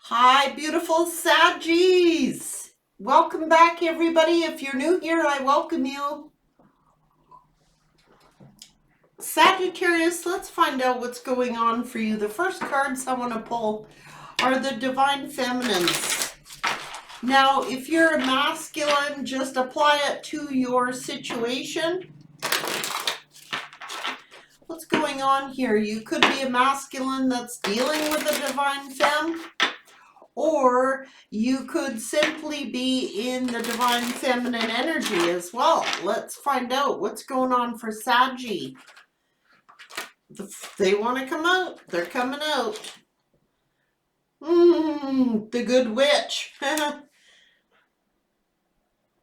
Hi, beautiful Saggies. Welcome back, everybody. If you're new here, I welcome you. Sagittarius, let's find out what's going on for you. The first cards I want to pull are the Divine Feminines. Now, if you're a masculine, just apply it to your situation. What's going on here? You could be a masculine that's dealing with a Divine Femme. Or you could simply be in the Divine Feminine energy as well. Let's find out what's going on for Saggy. They want to come out. They're coming out. The Good Witch.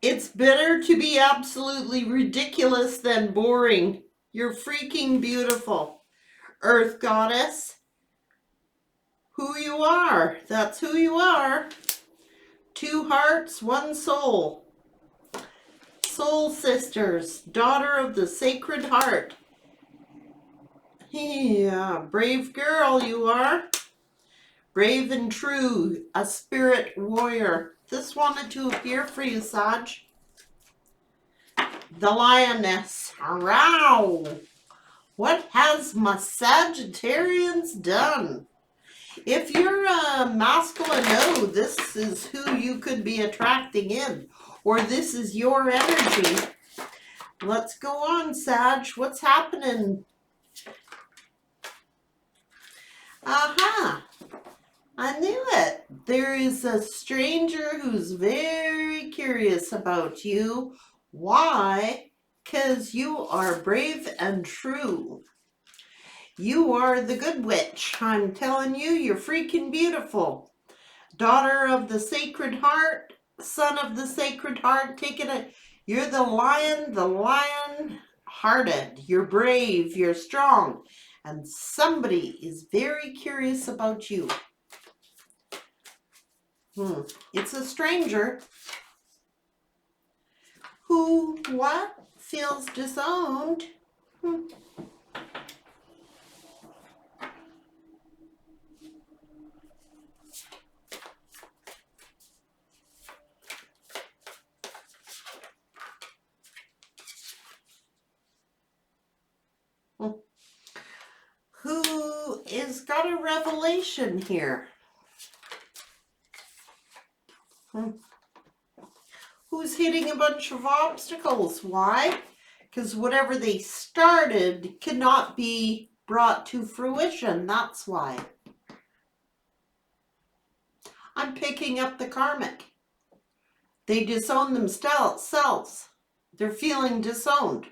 It's better to be absolutely ridiculous than boring. You're freaking beautiful. Earth Goddess. Who you are. That's who you are. 2 hearts, 1 soul. Soul sisters, daughter of the Sacred Heart. Yeah, brave girl you are. Brave and true, a spirit warrior. This wanted to appear for you, Sag. The Lioness. Row. What has my Sagittarians done? If you're a masculine, no, this is who you could be attracting in. Or this is your energy. Let's go on, Sag. What's happening? Aha! I knew it. There is a stranger who's very curious about you. Why? Because you are brave and true. You are the Good Witch. I'm telling you, you're freaking beautiful. Daughter of the Sacred Heart, son of the Sacred Heart, you're the lion-hearted. You're brave, you're strong, and somebody is very curious about you. It's a stranger who, feels disowned. Who is got a revelation here? Who's hitting a bunch of obstacles? Why? Because whatever they started cannot be brought to fruition. That's why. I'm picking up the karmic. They disown themselves. They're feeling disowned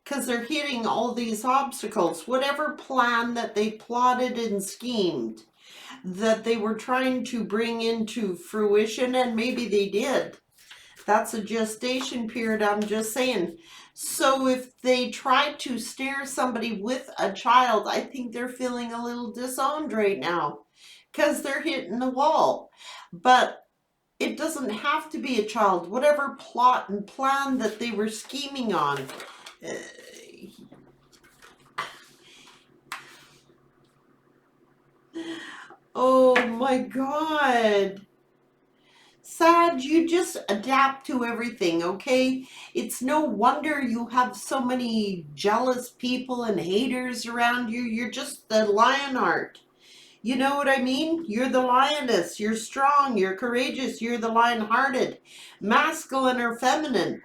because they're hitting all these obstacles. Whatever plan that they plotted and schemed, that they were trying to bring into fruition, and maybe they did. That's a gestation period, I'm just saying. So if they try to snare somebody with a child, I think they're feeling a little disowned right now because they're hitting the wall. But it doesn't have to be a child. Whatever plot and plan that they were scheming on. Oh my God. Sag, you just adapt to everything, okay? It's no wonder you have so many jealous people and haters around you. You're just the Lionheart. You know what I mean? You're the lioness. You're strong. You're courageous. You're the lion-hearted. Masculine or feminine.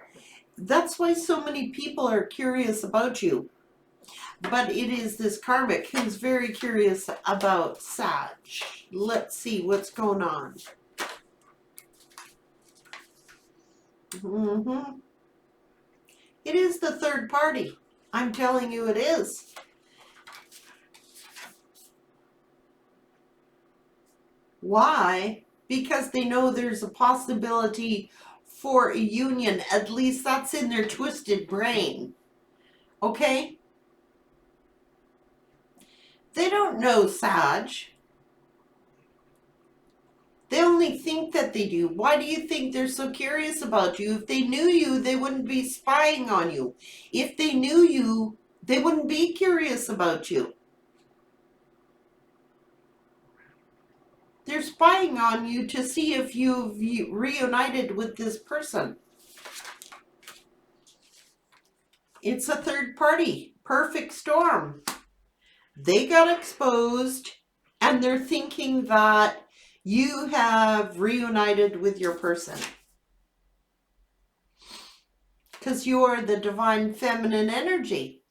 That's why so many people are curious about you. But it is this karmic who's very curious about Sag. Let's see what's going on. It is the third party. I'm telling you it is. Why? Because they know there's a possibility for a union. At least that's in their twisted brain. Okay? They don't know Sag. They only think that they do. Why do you think they're so curious about you? If they knew you, they wouldn't be spying on you. If they knew you, they wouldn't be curious about you. They're spying on you to see if you've reunited with this person. It's a third party. Perfect storm. They got exposed and they're thinking that you have reunited with your person. Because you are the divine feminine energy.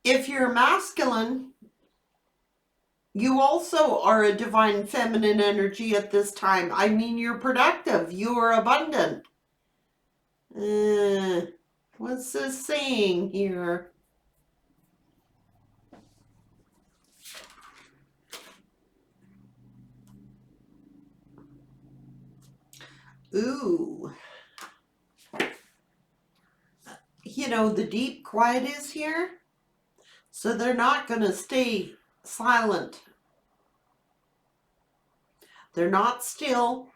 If you're masculine, you also are a divine feminine energy at this time. I mean, you're productive. You are abundant. What's this saying here? Ooh. You know, the deep quiet is here. So they're not going to stay silent. They're not still.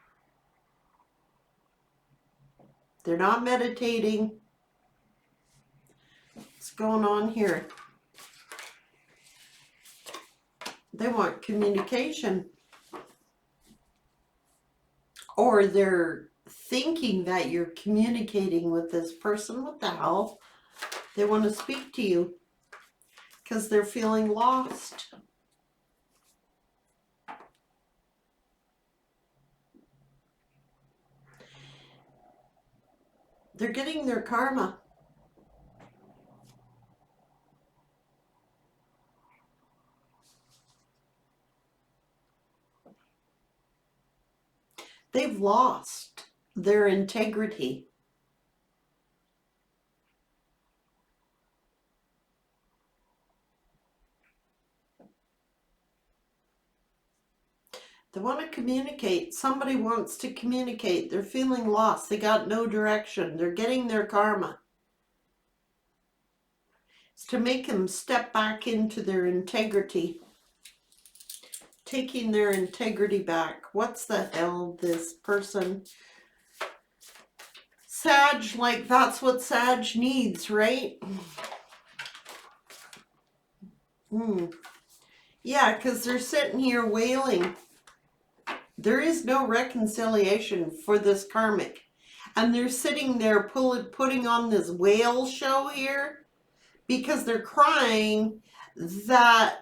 They're not meditating. What's going on here? They want communication. Or they're thinking that you're communicating with this person. What the hell? They want to speak to you because they're feeling lost. They're getting their karma. They've lost their integrity. They want to communicate. Somebody wants to communicate. They're feeling lost. They got no direction. They're getting their karma. It's to make them step back into their integrity. Taking their integrity back. What's the hell, this person? Sag, like that's what Sag needs, right? Yeah, because they're sitting here wailing. There is no reconciliation for this karmic. And they're sitting there putting on this wail show here because they're crying that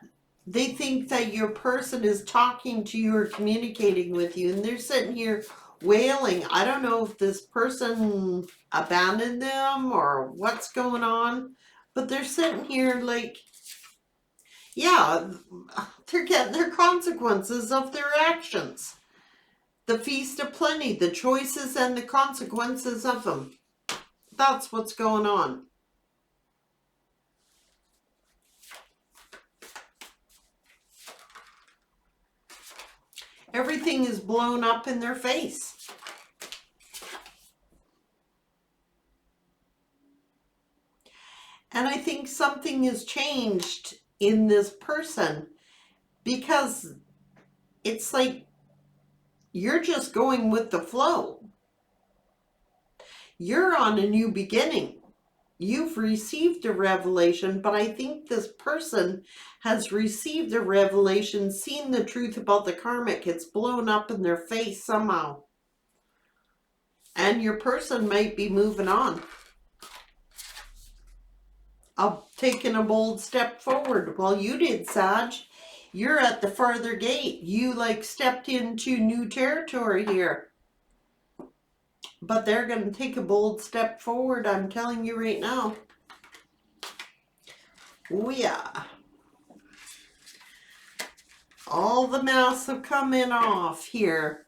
they think that your person is talking to you or communicating with you. And they're sitting here wailing. I don't know if this person abandoned them or what's going on. But they're sitting here like, yeah, they're getting their consequences of their actions. The Feast of Plenty, the choices and the consequences of them. That's what's going on. Everything is blown up in their face. And I think something has changed in this person because it's like you're just going with the flow. You're on a new beginning. You've received a revelation, but I think this person has received a revelation, seen the truth about the karmic. It's blown up in their face somehow. And your person might be moving on. Taking a bold step forward. Well, you did, Sag. You're at the farther gate. You like stepped into new territory here. But they're going to take a bold step forward, I'm telling you right now. Oh yeah. All the masks have come in off here.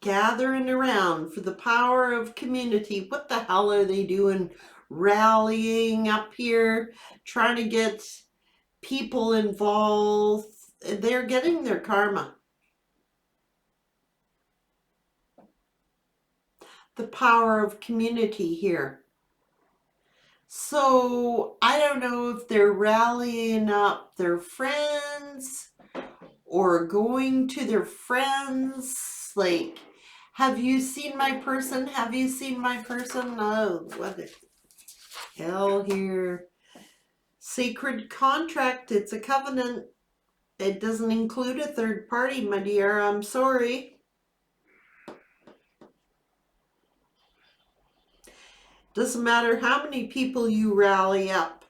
Gathering around for the power of community. What the hell are they doing? Rallying up here, trying to get people involved. They're getting their karma. The power of community here. So I don't know if they're rallying up their friends or going to their friends, like Have you seen my person? Have you seen my person? Oh, what the hell here. Sacred contract. It's a covenant. It doesn't include a third party, my dear. I'm sorry. Doesn't matter how many people you rally up.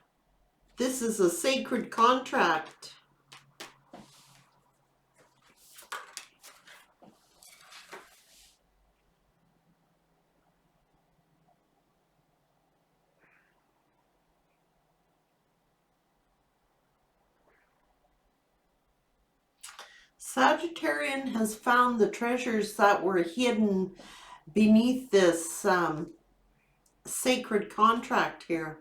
This is a sacred contract. Sagittarian has found the treasures that were hidden beneath this sacred contract here.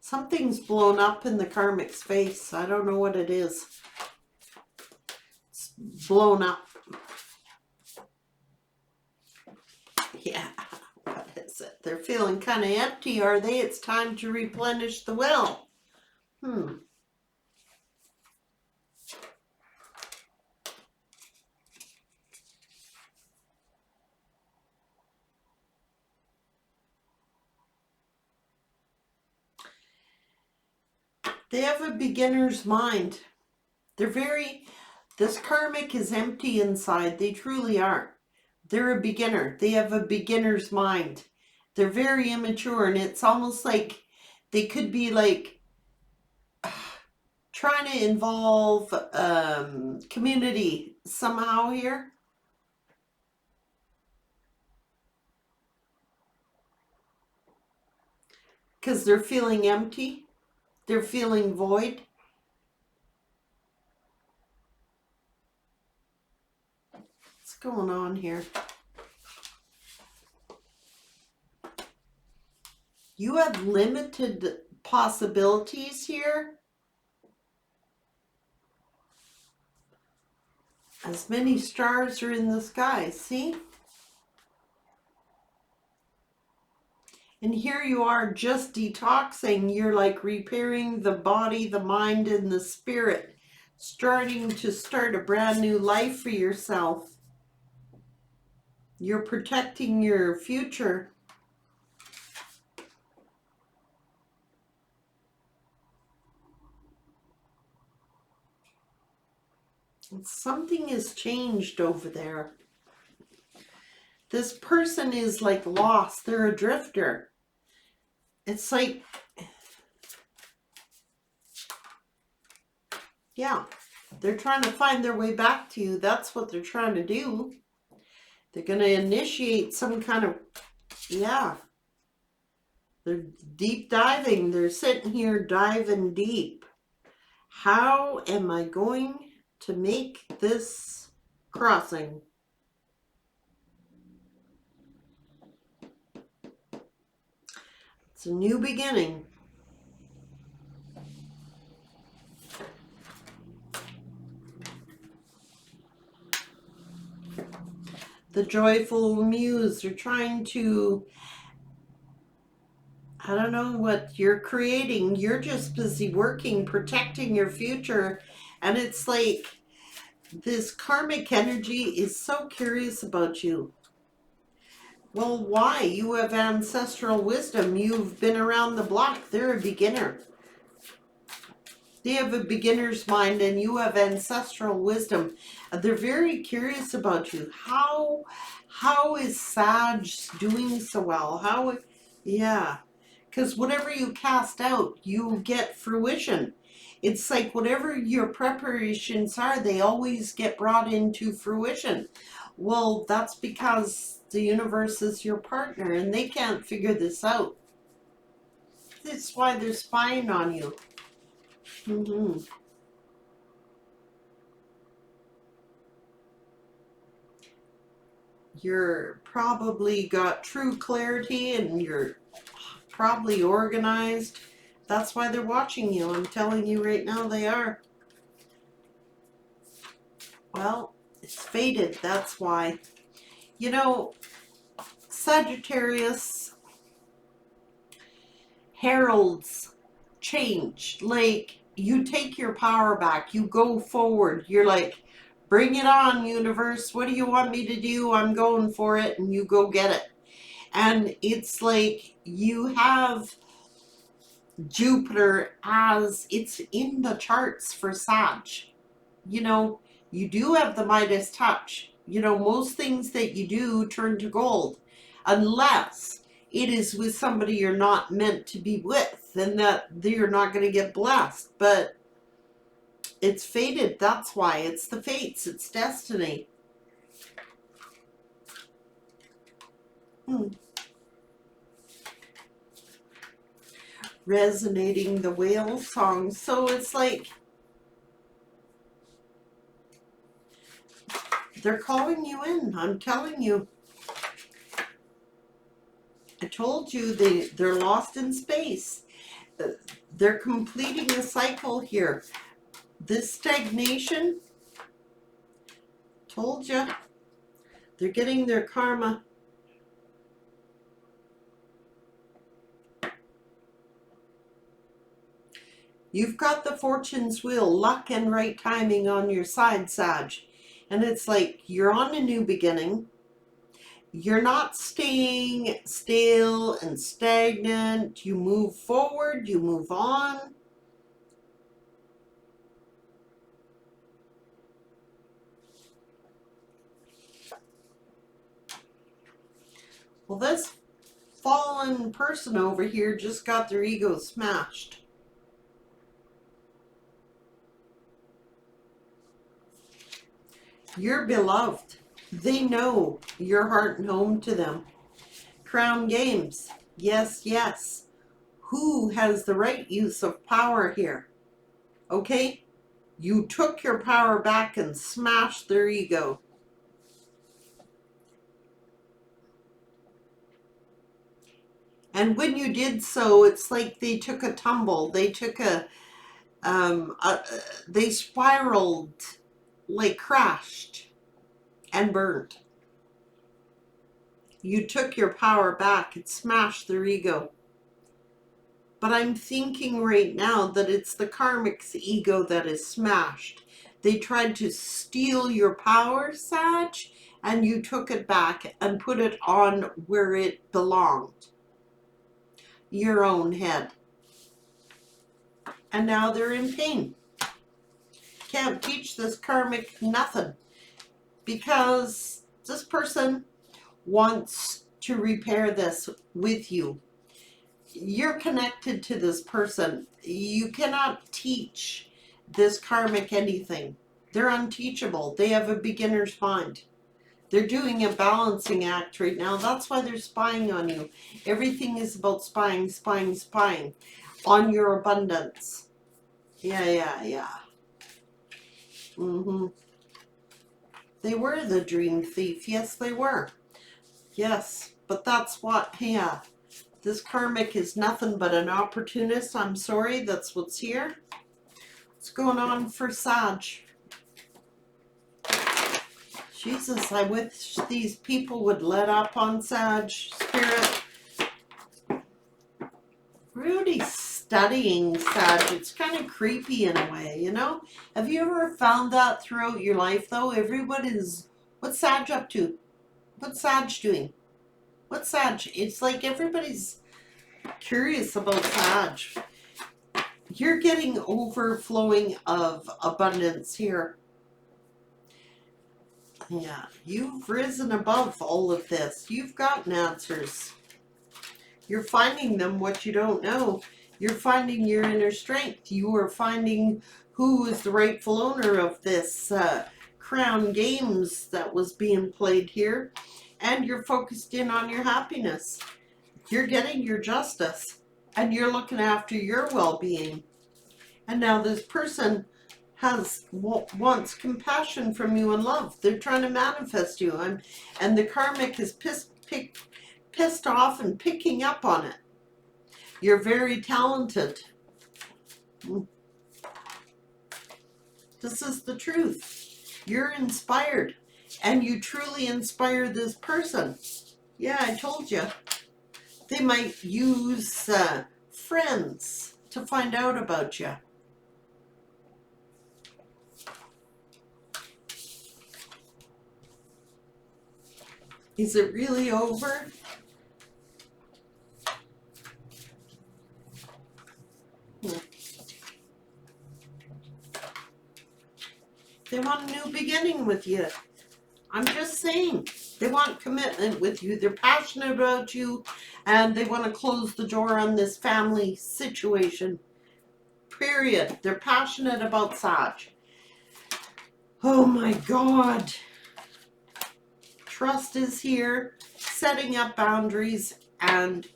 Something's blown up in the karmic's face. I don't know what it is. It's blown up. Yeah, what is it? They're feeling kind of empty, are they? It's time to replenish the well. They have a beginner's mind. This karmic is empty inside. They truly are. They're a beginner. They have a beginner's mind. They're very immature, and it's almost like they could be like trying to involve community somehow here. Because they're feeling empty. They're feeling void. What's going on here? You have limited possibilities here. As many stars are in the sky, see? And here you are just detoxing. You're like repairing the body, the mind, and the spirit. Starting to start a brand new life for yourself. You're protecting your future. Something has changed over there. This person is like lost. They're a drifter. It's like, yeah, they're trying to find their way back to you. That's what they're trying to do. They're going to initiate some kind of, yeah. They're deep diving. They're sitting here diving deep. How am I going to make this crossing? It's a new beginning. The joyful muse are trying to, I don't know what you're creating. You're just busy working, protecting your future. And it's like this karmic energy is so curious about you. Well, why? You have ancestral wisdom. You've been around the block. They're a beginner. They have a beginner's mind, and you have ancestral wisdom. They're very curious about you. How is Sag doing so well? Yeah. Because whatever you cast out, you get fruition. It's like whatever your preparations are, they always get brought into fruition. Well, that's because the universe is your partner, and they can't figure this out. That's why they're spying on you. You're probably got true clarity, and you're probably organized. That's why they're watching you. I'm telling you right now, they are. Well, it's fated. That's why. You know, Sagittarius heralds change. Like, you take your power back. You go forward. You're like Bring it on, universe. What do you want me to do? I'm going for it, and you go get it. And it's like you have Jupiter as it's in the charts for Sag. You know, you do have the Midas touch. You know, most things that you do turn to gold unless it is with somebody you're not meant to be with, and that you're not going to get blessed. But it's fated. That's why. It's the fates. It's destiny. Resonating the whale song. So it's like they're calling you in. I'm telling you. I told you they're lost in space. They're completing a cycle here. This stagnation, told you, they're getting their karma. You've got the fortune's wheel, luck and right timing on your side, Sag. And it's like you're on a new beginning. You're not staying still and stagnant. You move forward, you move on. Well, this fallen person over here just got their ego smashed. You're beloved. They know your heart and home to them. Crown games. Yes, yes. Who has the right use of power here? Okay? You took your power back and smashed their ego. And when you did so, it's like they took a tumble. They took they spiraled, like crashed and burned. You took your power back and smashed their ego. But I'm thinking right now that it's the karmic's ego that is smashed. They tried to steal your power, Sag, and you took it back and put it on where it belonged. Your own head. And now they're in pain. Can't teach this karmic nothing. Because this person wants to repair this with you. You're connected to this person. You cannot teach this karmic anything. They're unteachable. They have a beginner's mind. They're doing a balancing act right now. That's why they're spying on you. Everything is about spying, spying, spying on your abundance. Yeah. They were the dream thief. Yes, they were. Yes, but that's what, yeah. This karmic is nothing but an opportunist. I'm sorry, that's what's here. What's going on for Sag? Jesus, I wish these people would let up on Sag. Spirit. Really studying Sag. It's kind of creepy in a way, you know? Have you ever found that throughout your life, though? Everyone is, what's Sag up to? What's Sag doing? What's Sag? It's like everybody's curious about Sag. You're getting overflowing of abundance here. Yeah, you've risen above all of this. You've gotten answers. You're finding them what you don't know. You're finding your inner strength. You are finding who is the rightful owner of this crown games that was being played here. And you're focused in on your happiness. You're getting your justice. And you're looking after your well-being. And now this person wants compassion from you and love. They're trying to manifest you. And the karmic is pissed off and picking up on it. You're very talented. This is the truth. You're inspired. And you truly inspire this person. Yeah, I told you. They might use friends to find out about you. Is it really over? They want a new beginning with you. I'm just saying. They want commitment with you. They're passionate about you, and they want to close the door on this family situation. Period. They're passionate about Sag. Oh my God. Trust is here. Setting up boundaries, and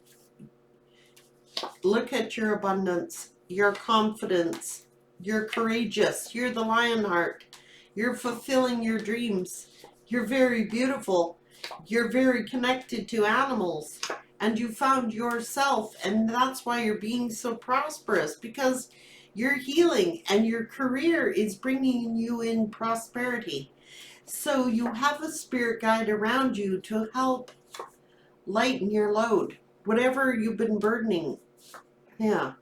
look at your abundance, your confidence. You're courageous. You're the Lionheart. You're fulfilling your dreams. You're very beautiful. You're very connected to animals. And you found yourself, and that's why you're being so prosperous, because you're healing and your career is bringing you in prosperity. So you have a spirit guide around you to help lighten your load, whatever you've been burdening. Yeah.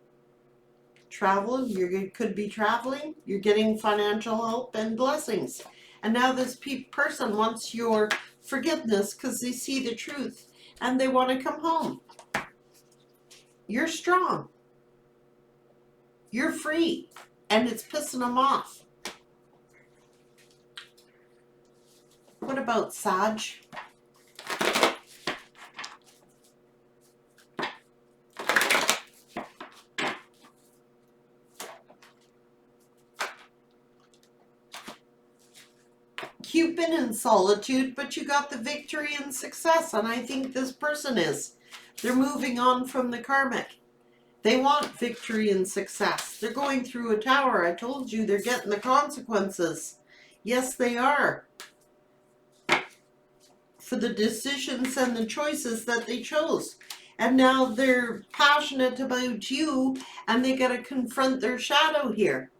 Travel, you could be traveling, you're getting financial help and blessings. And now this person wants your forgiveness because they see the truth and they want to come home. You're strong. You're free. And it's pissing them off. What about Sag? You've been in solitude, but you got the victory and success, and I think this person is. They're moving on from the karmic. They want victory and success. They're going through a tower. I told you they're getting the consequences. Yes, they are. For the decisions and the choices that they chose. And now they're passionate about you, and they got to confront their shadow here.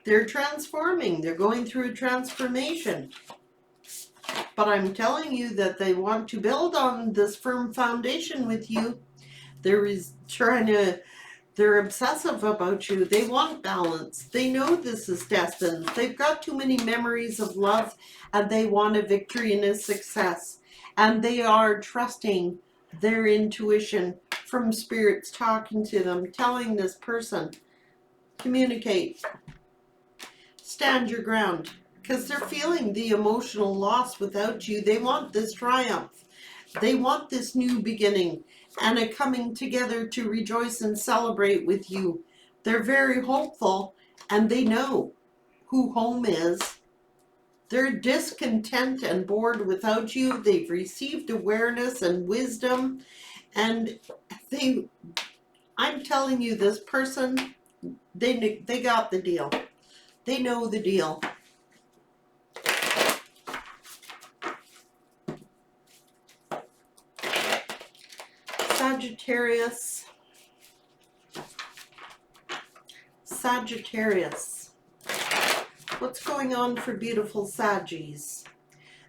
They're transforming. They're going through a transformation. But I'm telling you that they want to build on this firm foundation with you. They're obsessive about you. They want balance. They know this is destined. They've got too many memories of love, and they want a victory and a success. And they are trusting their intuition from spirits talking to them, telling this person, communicate. Stand your ground, because they're feeling the emotional loss without you. They want this triumph. They want this new beginning and a coming together to rejoice and celebrate with you. They're very hopeful, and they know who home is. They're discontent and bored without you. They've received awareness and wisdom, and I'm telling you, this person, they got the deal. They know the deal. Sagittarius. Sagittarius. What's going on for beautiful Saggies?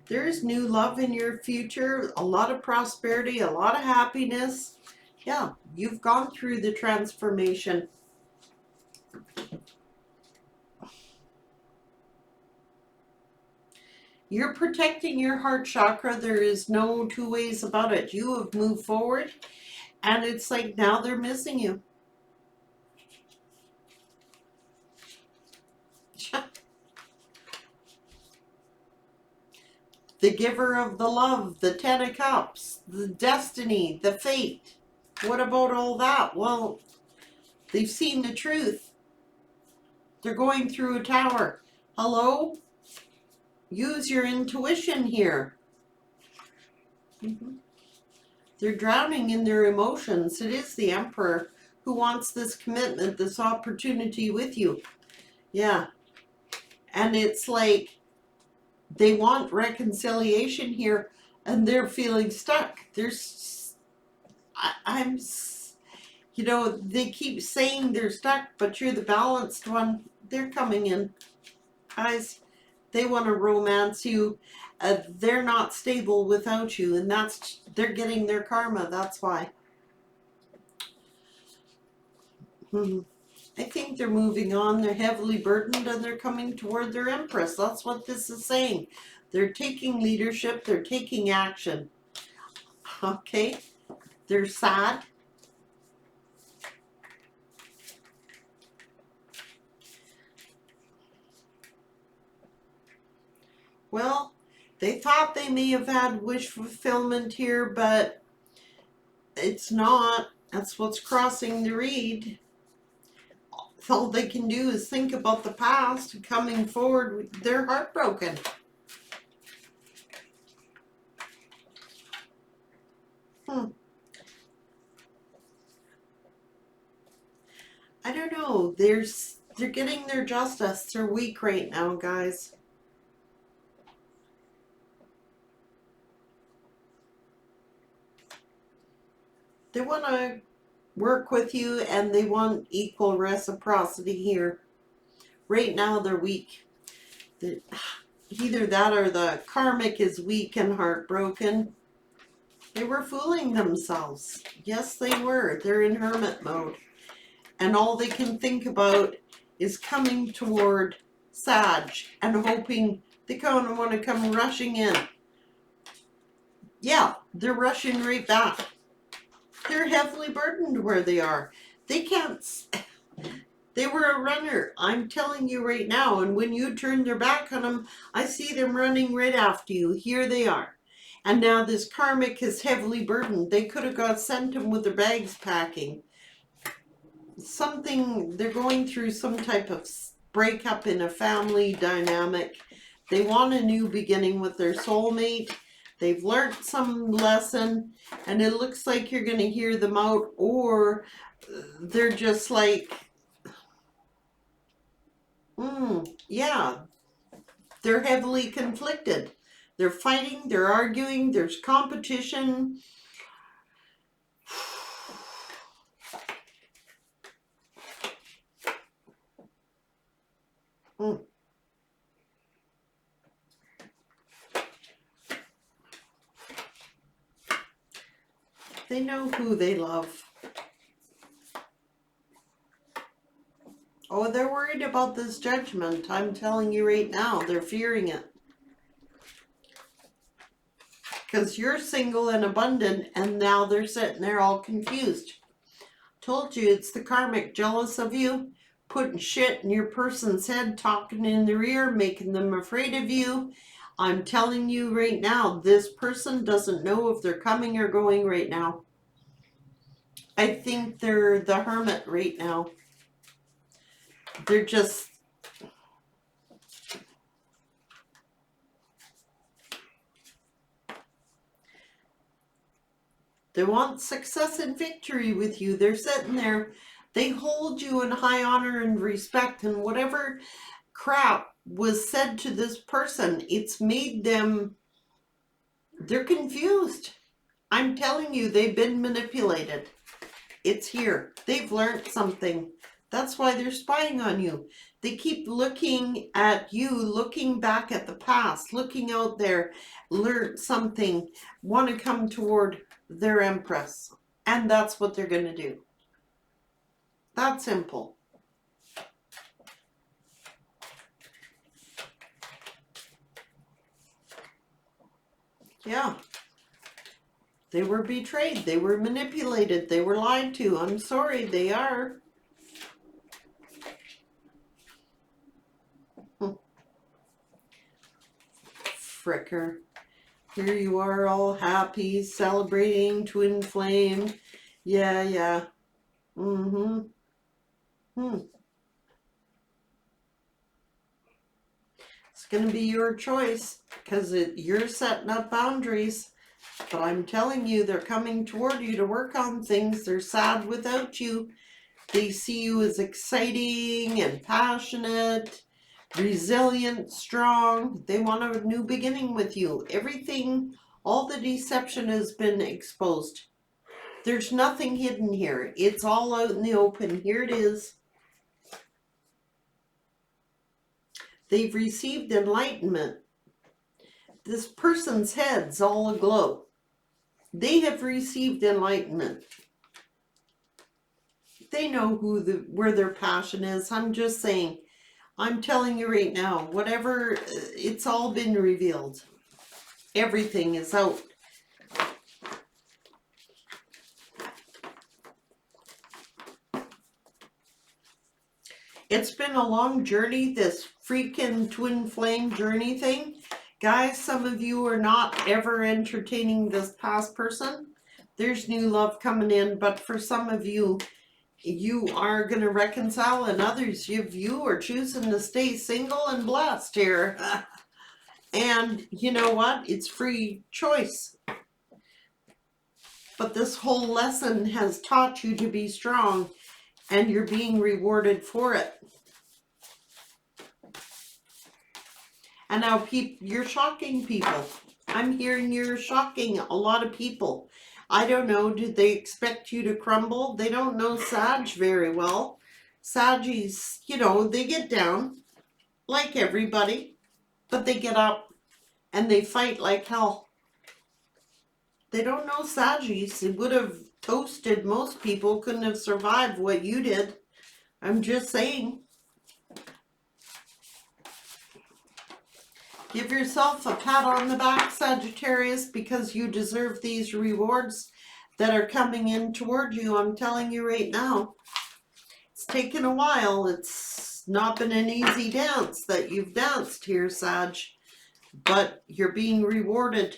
There is new love in your future, a lot of prosperity, a lot of happiness. Yeah, you've gone through the transformation. You're protecting your heart chakra. There is no two ways about it. You have moved forward, and it's like now they're missing you. The giver of the love, the 10 of cups, the destiny, the fate. What about all that? Well, they've seen the truth. They're going through a tower. Hello? Use your intuition here. They're drowning in their emotions. It is the Emperor who wants this commitment, this opportunity with you. Yeah. And it's like they want reconciliation here, and they're feeling stuck. They keep saying they're stuck, but you're the balanced one. They're coming in. Guys, they want to romance you. They're not stable without you, and they're getting their karma. That's why. I think they're moving on. They're heavily burdened, and they're coming toward their Empress. That's what this is saying. They're taking leadership. They're taking action. Okay? They're sad. Well, they thought they may have had wish fulfillment here, but it's not. That's what's crossing the reed. All they can do is think about the past and coming forward. They're heartbroken. I don't know. They're getting their justice. They're weak right now, guys. They want to work with you and they want equal reciprocity here. Right now they're weak. Either that or the karmic is weak and heartbroken. They were fooling themselves. Yes, they were. They're in hermit mode. And all they can think about is coming toward Sag and hoping they kind of want to come rushing in. Yeah, they're rushing right back. They're heavily burdened where they are. They can't. They were a runner. I'm telling you right now. And when you turn their back on them, I see them running right after you. Here they are. And now this karmic is heavily burdened. They could have got sent them with their bags packing. Something, they're going through some type of breakup in a family dynamic. They want a new beginning with their soulmate. They've learned some lesson, and it looks like you're going to hear them out, or they're just like, yeah, they're heavily conflicted. They're fighting, they're arguing, there's competition. They know who they love. Oh, they're worried about this judgment. I'm telling you right now, they're fearing it. Because you're single and abundant, and now they're sitting there all confused. Told you, it's the karmic jealous of you, putting shit in your person's head, talking in their ear, making them afraid of you. I'm telling you right now, this person doesn't know if they're coming or going right now. I think they're the hermit right now. They're just... They want success and victory with you. They're sitting there. They hold you in high honor and respect, and whatever crap was said to this person, it's made them... They're confused. I'm telling you, they've been manipulated. It's here. They've learned something. That's why they're spying on you. They keep looking at you, looking back at the past, looking out there, learn something, want to come toward their empress. And that's what they're going to do. That simple. Yeah. They were betrayed. They were manipulated. They were lied to. I'm sorry, they are. Fricker. Here you are all happy, celebrating twin flame. Yeah, yeah. It's going to be your choice because you're setting up boundaries. But I'm telling you, they're coming toward you to work on things. They're sad without you. They see you as exciting and passionate, resilient, strong. They want a new beginning with you. Everything, all the deception has been exposed. There's nothing hidden here. It's all out in the open. Here it is. They've received enlightenment. This person's head's all aglow. They have received enlightenment. They know where their passion is. I'm just saying, I'm telling you right now, whatever, it's all been revealed. Everything is out. It's been a long journey, this freaking twin flame journey thing. Guys, some of you are not ever entertaining this past person. There's new love coming in, but for some of you, you are going to reconcile, and others of you are choosing to stay single and blessed here. And you know what? It's free choice. But this whole lesson has taught you to be strong, and you're being rewarded for it. And now you're shocking people. I'm hearing you're shocking a lot of people. I don't know, did they expect you to crumble? They don't know Sag very well. Saggies, you know, they get down like everybody, but they get up and they fight like hell. They don't know Saggies. It would have toasted most people, couldn't have survived what you did. I'm just saying. Give yourself a pat on the back, Sagittarius, because you deserve these rewards that are coming in toward you. I'm telling you right now. It's taken a while. It's not been an easy dance that you've danced here, Sag. But you're being rewarded.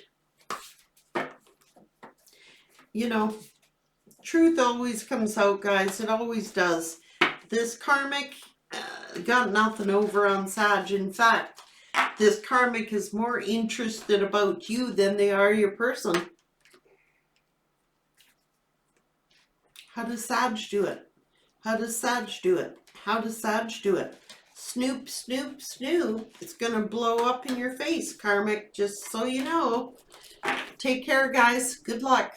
You know, truth always comes out, guys. It always does. This karmic got nothing over on Sag. In fact, this karmic is more interested about you than they are your person. How does Sag do it? How does Sag do it? How does Sag do it? Snoop, Snoop, Snoop. It's going to blow up in your face, karmic, just so you know. Take care, guys. Good luck.